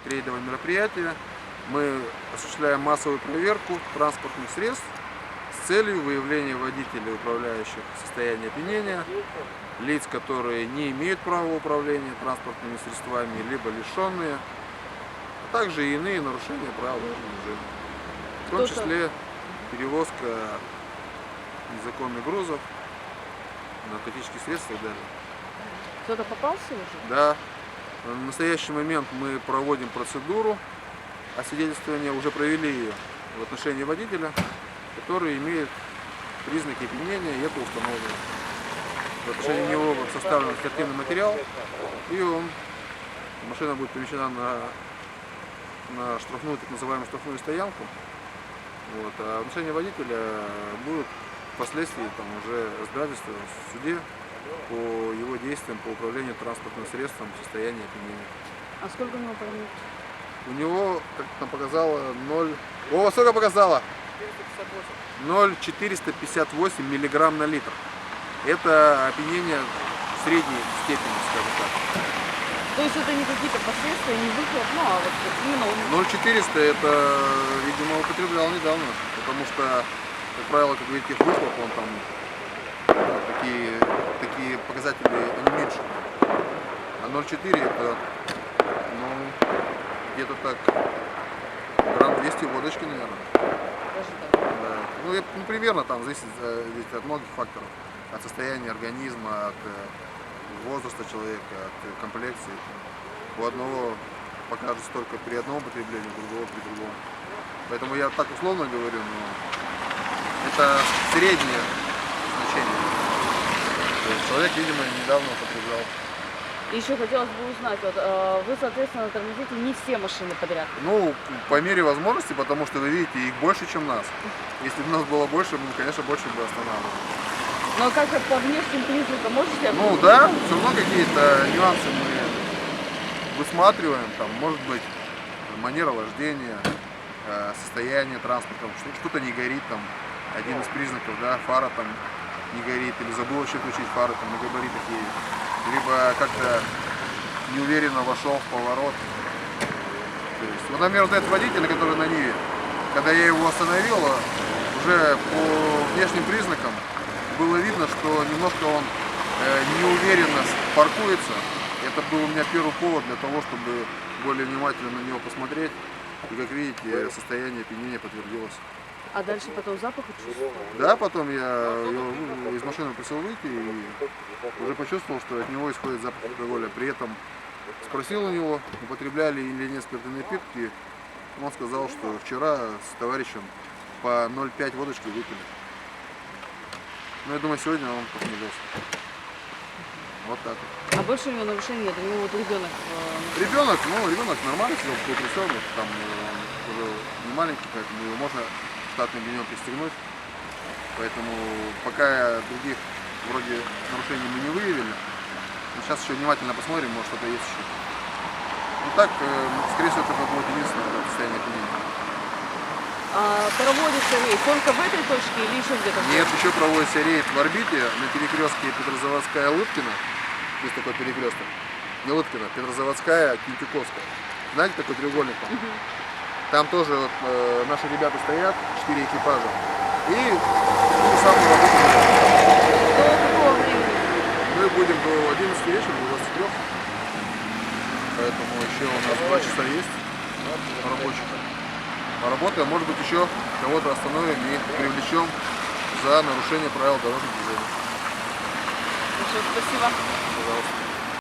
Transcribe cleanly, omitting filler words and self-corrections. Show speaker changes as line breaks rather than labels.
Рейдовое мероприятие. Мы осуществляем массовую проверку транспортных средств с целью выявления водителей, управляющих в состоянии опьянения, лиц, которые не имеют права управления транспортными средствами, либо лишенные, а также и иные нарушения правил дорожного движения. В том числе перевозка незаконных грузов, наркотических средств и так далее.
Кто-то попался уже?
Да. В настоящий момент мы проводим процедуру освидетельствования, уже провели ее в отношении водителя, который имеет признаки опьянения, и это установлено. В отношении него составлен административный материал, и машина будет помещена на штрафную, так называемую штрафную стоянку. Вот. А в отношении водителя будут впоследствии уже разбирательство в суде по его действиям по управлению транспортным средством в состоянии опьянения.
А сколько у него промилле?
У него, как нам показало, 0... О, сколько показало? 0,458 миллиграмм на литр. Это опьянение средней степени, скажем так.
То есть это не какие-то последствия, не выхлоп, а вот именно...
0,400 это, видимо, употреблял недавно, потому что, как правило, как видите, выхлоп, он там такие показатели, они меньше. А 0,4 это, где-то так, грамм 200 водочки, наверное.
Даже так?
Да. Примерно там зависит от многих факторов. От состояния организма, от возраста человека, от комплекции. У одного покажется только при одном употреблении, у другого при другом. Поэтому я так условно говорю, но это среднее значение. То есть человек, видимо, недавно употреблял.
И еще хотелось бы узнать, вот, вы, соответственно, тормозите не все машины подряд?
Ну, по мере возможности, потому что вы видите, их больше, чем нас. Если бы нас было больше, мы, конечно, больше бы останавливали.
Но как по внешним признакам можете?
Ну да, все равно какие-то нюансы мы высматриваем, там, может быть, манера вождения, состояние транспорта, что-то не горит, там, один из признаков, да, фара там не горит, или забыл вообще включить фары, там, на габаритах едет, либо как-то неуверенно вошел в поворот. То есть, вот, например, вот этот водитель, который на Ниве, когда я его остановил, уже по внешним признакам было видно, что немножко он неуверенно паркуется. Это был у меня первый повод для того, чтобы более внимательно на него посмотреть. И, как видите, состояние опьянения подтвердилось.
А дальше потом запах чувствовал?
Да, потом я его из машины просил выйти и уже почувствовал, что от него исходит запах алкоголя. При этом спросил у него, употребляли или нет спиртные напитки. Он сказал, что вчера с товарищем по 0,5 водочки выпили. Но я думаю, сегодня он посмеялся. Вот так вот.
А больше у него нарушений нет? У него вот ребенок...
Ребенок нормально сидел в полутрясённом, там уже не маленький, поэтому его можно штатным ремнем пристегнуть. Поэтому пока других вроде нарушений мы не выявили. Но сейчас еще внимательно посмотрим, может что-то есть еще. Ну так, скорее всего, это будет единственное состояние опьянения.
А проводится рейд только в этой точке или еще где-то?
Нет, еще проводится рейд в орбите на перекрестке Петрозаводская-Лыткина. Есть такой перекресток. Не Лыткина, Петрозаводская, Кентюковская. Знаете такой треугольник там? Там тоже вот, наши ребята стоят, 4 экипажа. И самую работу.
До какого времени?
Мы будем до 11 вечера, до 23. Поэтому еще у нас 2 часа есть рабочих. Поработаем, может быть, еще кого-то остановим и привлечем за нарушение правил дорожного движения.
Хорошо, спасибо.
Пожалуйста.